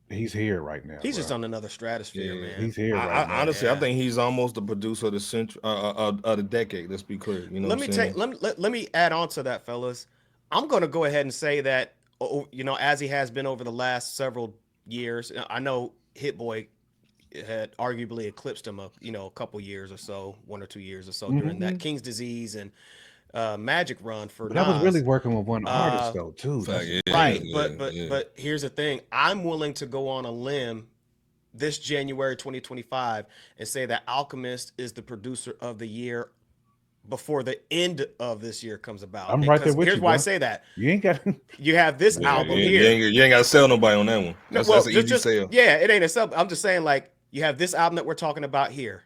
he's here right now. He's just on another stratosphere, man. He's here right now. Honestly, I think he's almost the producer of the century, of the decade. Let's be clear. You know, let me add on to that, fellas. I'm going to go ahead and say that, you know, as he has been over the last several years, I know Hit Boy had arguably eclipsed him a couple years or so, 1 or 2 years or so during that King's Disease and Magic run for Nas. That was really working with one artist though too. Right. But here's the thing. I'm willing to go on a limb this January 2025 and say that Alchemist is the producer of the year before the end of this year comes about. I'm right there with you. Here's why I say that. You ain't got. You have this album here. You ain't got to sell nobody on that one. That's an easy sale. Yeah, it ain't a sell. I'm just saying, like, you have this album that we're talking about here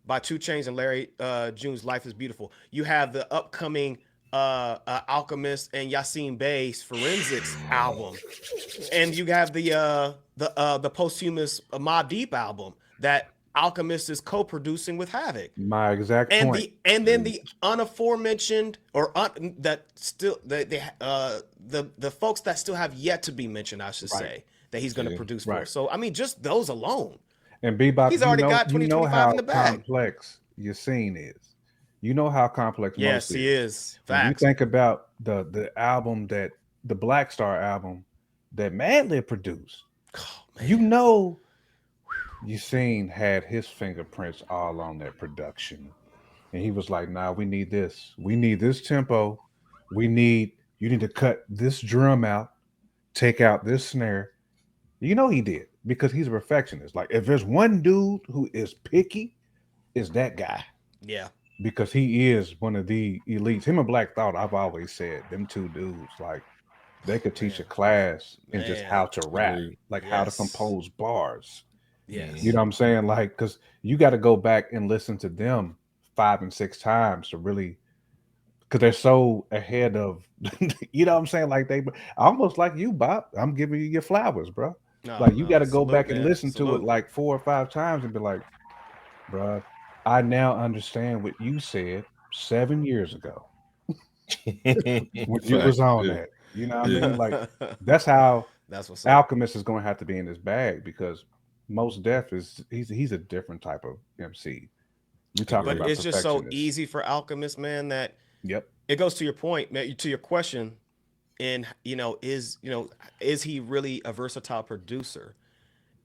by 2 Chainz and Larry June's Life is Beautiful. You have the upcoming Alchemist and Yasin Bey's Forensics album, and you have the posthumous Mobb Deep album that Alchemist is co-producing with Havoc. My exact point. Then the unaforementioned or the folks that still have yet to be mentioned, I should say, that he's going to produce for. So I mean, just those alone. And Bebop, he's already got 2025 in the bag. Complex your scene is. You know how complex. Yes, he is. Facts. When you think about the album the Black Star album that Madlib produced. Oh, you know, Yassine had his fingerprints all on that production, and he was like, "Nah, we need this. We need this tempo. You need to cut this drum out, take out this snare." You know he did, because he's a perfectionist. Like, if there's one dude who is picky, it's that guy. Yeah. Because he is one of the elites. Him and Black Thought, I've always said, them two dudes, like, they could teach a class in just how to rap, like how to compose bars. Yes. You know what I'm saying? Like, because you got to go back and listen to them 5 and 6 times to really, because they're so ahead of, you know what I'm saying? Like, they almost like you, Bob. I'm giving you your flowers, bro. You got to go back and listen to it like 4 or 5 times and be like, bro, I now understand what you said 7 years ago when you was on that. You know what I mean? Like, that's how what's Alchemist is going to have to be in his bag, because Most Def he's a different type of MC. We talk about, it's just so easy for Alchemist, man, that it goes to your point, man, to your question. And is he really a versatile producer?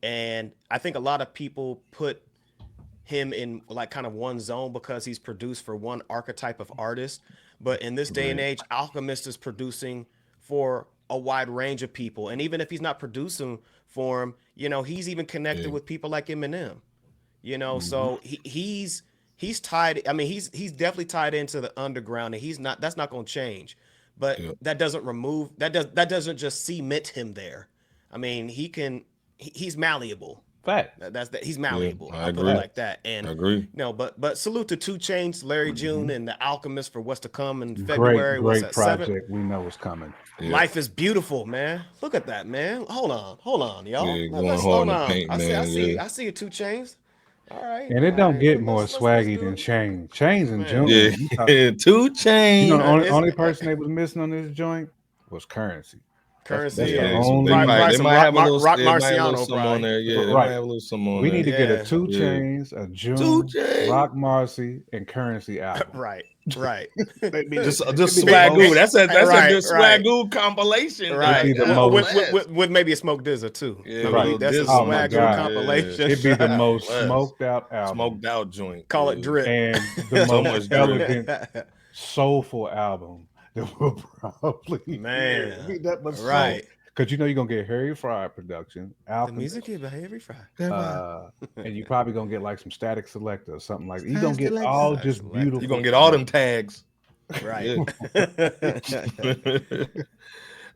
And I think a lot of people put him in like kind of one zone because he's produced for one archetype of artist. But in this day and age, Alchemist is producing for a wide range of people. And even if he's not producing for him, he's even connected with people like Eminem. So he's tied. I mean, he's definitely tied into the underground, and that's not going to change. But that doesn't just cement him there. I mean, he's malleable. Fact. He's malleable. I put agree. it like that. And I agree. But salute to 2 Chainz, Larry June, and the Alchemist for what's to come in February. Great project. We know it's coming. Yeah. Life is beautiful, man. Look at that, man. Hold on, y'all. Yeah, going hard in the paint, man. I see you, 2 Chainz. All right. And it don't get more swaggy than Chainz. Chainz and June. Yeah, 2 Chainz. The only person they was missing on this joint was Currency. Currency. They might have a little Marciano on there. Yeah, they right. might have a little some on we there. need to get a 2 Chainz, a June, Rock Marcy, and Currency album. Right. just Swagoo. That's a good Swagoo compilation. Right. With maybe a Smoke Dizza too. Yeah, right. That's a Swagoo compilation. It'd be the most smoked out album. Smoked out joint. Call it drip. And the most elegant, soulful album that will probably be that much right. Because you're gonna get Harry Fry production. The music is Harry Fry. And you're probably gonna get like some Static Selector or something like that. You're gonna get all just beautiful. You're gonna get all them tags. Right.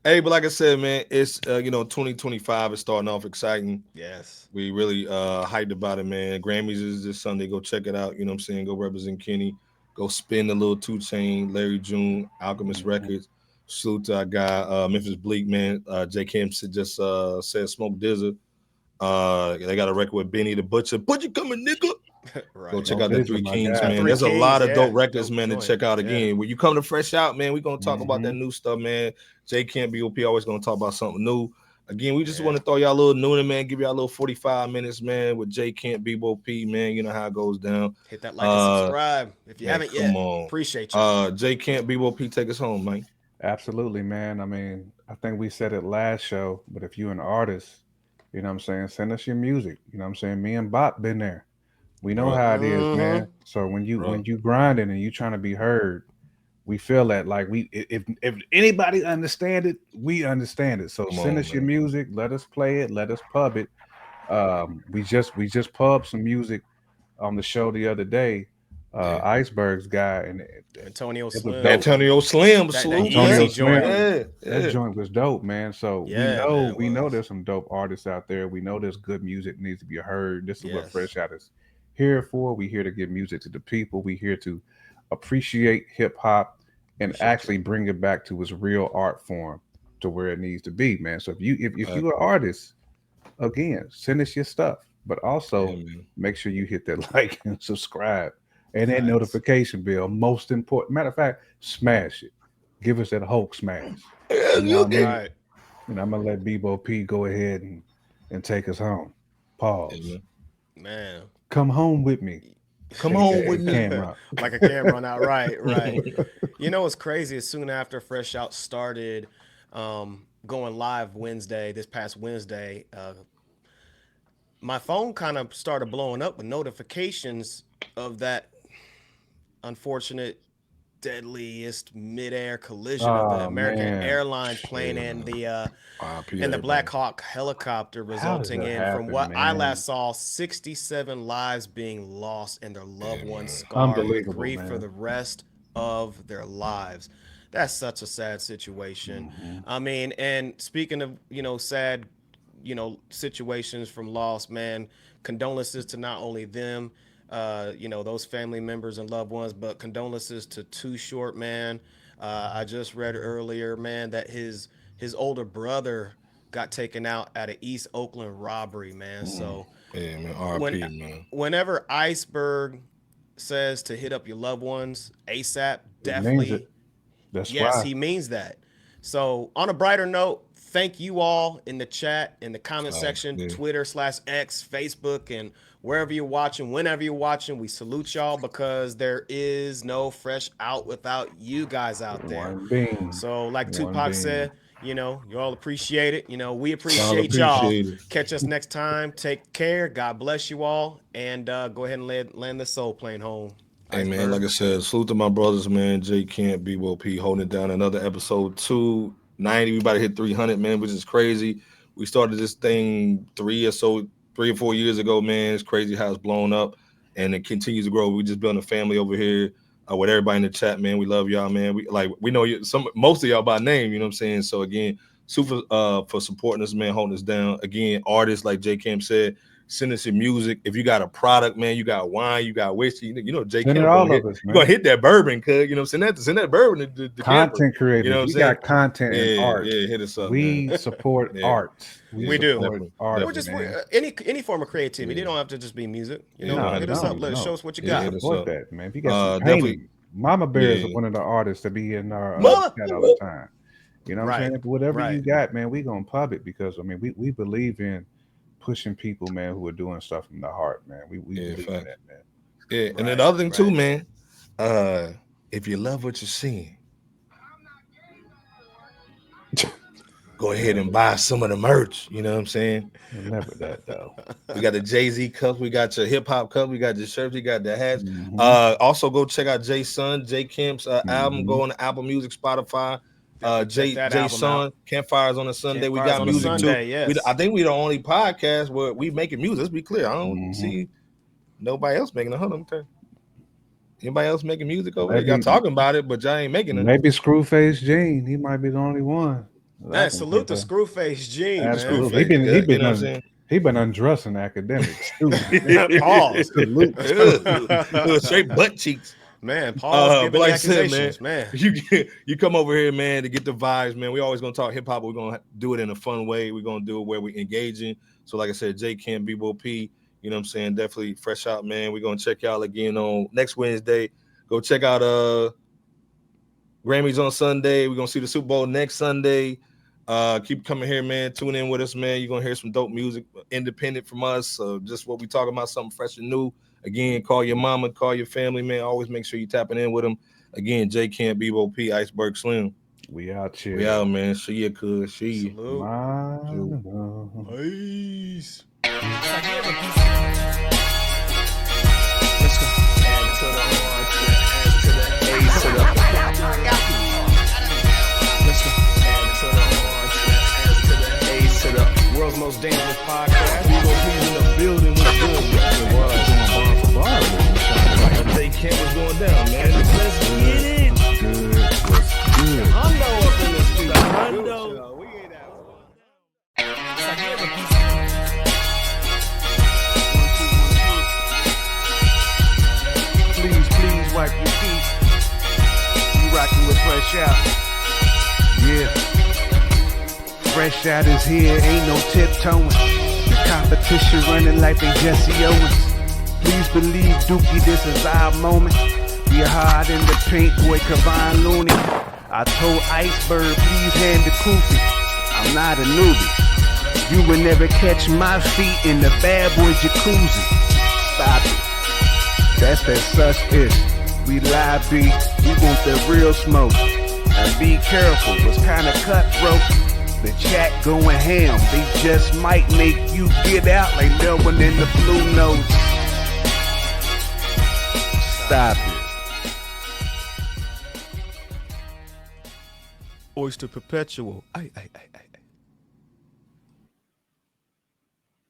Hey, but like I said, man, it's 2025 is starting off exciting. Yes. We really hyped about it, man. Grammys is this Sunday. Go check it out. You know what I'm saying? Go represent Kenny. Go spin the little 2 Chainz, Larry June, Alchemist Records. Salute to our guy, Memphis Bleak, man. J. Kim just said Smoke Dizza. They got a record with Benny the Butcher. Butcher coming, nigga. Right. Go check out the 3 Kings, man. There's a lot of dope records, man, to check out again. When you come to Fresh Out, man, we're going to talk about that new stuff, man. J. Kim, BOP always going to talk about something new. Again, we just want to throw y'all a little nooner, man. Give y'all a little 45 minutes, man, with J. Kent, BOP, man. You know how it goes down. Hit that like and subscribe if you haven't yet. Appreciate you. J. Kent, BOP, take us home, man. Absolutely, man. I mean, I think we said it last show, but if you're an artist, you know what I'm saying, send us your music. You know what I'm saying? Me and Bop been there. We know how it is, man. So when you grinding and you trying to be heard, we feel that like if anybody understand it, we understand it. So send us your music, let us play it, let us pub it. We just pubbed some music on the show the other day. Iceberg's guy and Antonio Slim. Antonio Slim. That joint was dope, man. So we know there's some dope artists out there. We know there's good music needs to be heard. This is what Fresh Out is here for. We here to give music to the people. We here to appreciate hip hop and actually bring it back to its real art form to where it needs to be, man. So if you're an artist, again, send us your stuff. But also make sure you hit that like and subscribe and that notification bell. Most important. Matter of fact, smash it. Give us that Hulk smash. You know what I mean? Right. And I'm gonna let Bebo P go ahead and take us home. Pause. Man. Come home with me. Come home with me. Camera. Like a camera on out. Right. You know what's crazy is soon after Fresh Out started going live this past Wednesday, my phone kind of started blowing up with notifications of that unfortunate, deadliest midair collision of the American Airlines plane and the Black Hawk helicopter, resulting in, from what I last saw, 67 lives being lost and their loved ones scarred with grief for the rest of their lives. That's such a sad situation. I mean, and speaking of, sad, situations from loss, man, condolences to not only them, those family members and loved ones, but condolences to Too Short, man. I just read earlier, man, that his older brother got taken out at an East Oakland robbery, man. So yeah, man, RP, man. Whenever Iceberg says to hit up your loved ones ASAP, definitely. He means that. So on a brighter note, thank you all in the chat, in the comment section, Twitter /X, Facebook, and wherever you're watching, whenever you're watching. We salute y'all because there is no Fresh Out without you guys out there. So like Tupac said, you all appreciate it. We appreciate y'all. Catch us next time. Take care. God bless you all. And go ahead and land the soul plane home. Hey, man, like I said, salute to my brothers, man. J Camp, Bebo P, holding it down. Another episode 290. We about to hit 300, man, which is crazy. We started this thing 3 or 4 years ago, man. It's crazy how it's blown up, and it continues to grow. We just building a family over here with everybody in the chat, man. We love y'all, man. We know you, most of y'all by name, you know what I'm saying? So again, super for supporting us, man, holding us down. Again, artists like J Camp said, send us your music. If you got a product, man, you got wine, you got whiskey, J Camp, you're gonna hit that bourbon, cuz send that bourbon to content creator. We got content and art. Yeah, hit us up. We support art. We do. Art, or just any form of creativity. They don't have to just be music. Hit us up. Show us what you got. Support that, man. If you got some painting, Mama Bear is one of the artists that be in our chat all the time. You know what I'm saying? But whatever you got, man, we gonna pub it because we believe in pushing people, man, who are doing stuff from the heart, man. We believe in that, man. Yeah, and then the other thing too, man. If you love what you're seeing, go ahead and buy some of the merch. You know what I'm saying? Remember that though. We got the Jay-Z cup, we got your hip hop cup, we got the shirts, we got the hats. Also go check out J Camp's album. Go on to Apple Music, Spotify. J Son, Campfires on a Sunday. We got music Sunday, too. Yes. I think we the only podcast where we making music. Let's be clear. I don't see nobody else making it. Anybody else making music over there? Y'all talking about it, but y'all ain't making it. Maybe Screwface Gene. He might be the only one. Man, salute to Screwface Gene. Absolutely. He been undressing academics too. Pause. Salute. Straight butt cheeks. Man, Paul, but like I said, man, you come over here, man, to get the vibes, man. We always gonna talk hip hop. We're gonna do it in a fun way. We're gonna do it where we engaging. So, like I said, J Camp, Bebo P, you know what I'm saying? Definitely Fresh Out, man. We're gonna check y'all again on next Wednesday. Go check out Grammys on Sunday. We're gonna see the Super Bowl next Sunday. Keep coming here, man. Tune in with us, man. You're gonna hear some dope music, independent from us. Just what we talking about, something fresh and new. Again, call your mama, call your family, man. Always make sure you tapping in with them. Again, J Camp, Bebo P, Iceberg Slim. We out here. We out, man. See ya, cuz. See ya. Peace. Let's go. And to the R to the A to the Let's go. And to the R to the A to the world's most dangerous podcast. Bebo P's in the building with good. J Camp was going down, man. Let's get it. Good. Hundo up in this studio. Hundo. We ain't Please wipe your feet. You rocking with Fresh Out. Yeah. Fresh Out is here. Ain't no tiptoeing. The competition running like they Jesse Owens. Please believe, Dookie, this is our moment. Be hard in the paint, boy, Kavon Looney. I told Iceberg, please hand the koofy. I'm not a newbie. You will never catch my feet in the bad boy jacuzzi. Stop it. That's that such-ish. We live B, we want the real smoke. And be careful, what's kinda cutthroat. The chat going ham, they just might make you get out like no one in the Blue Notes. Stop it. Oyster Perpetual. Ay, ay, ay, ay.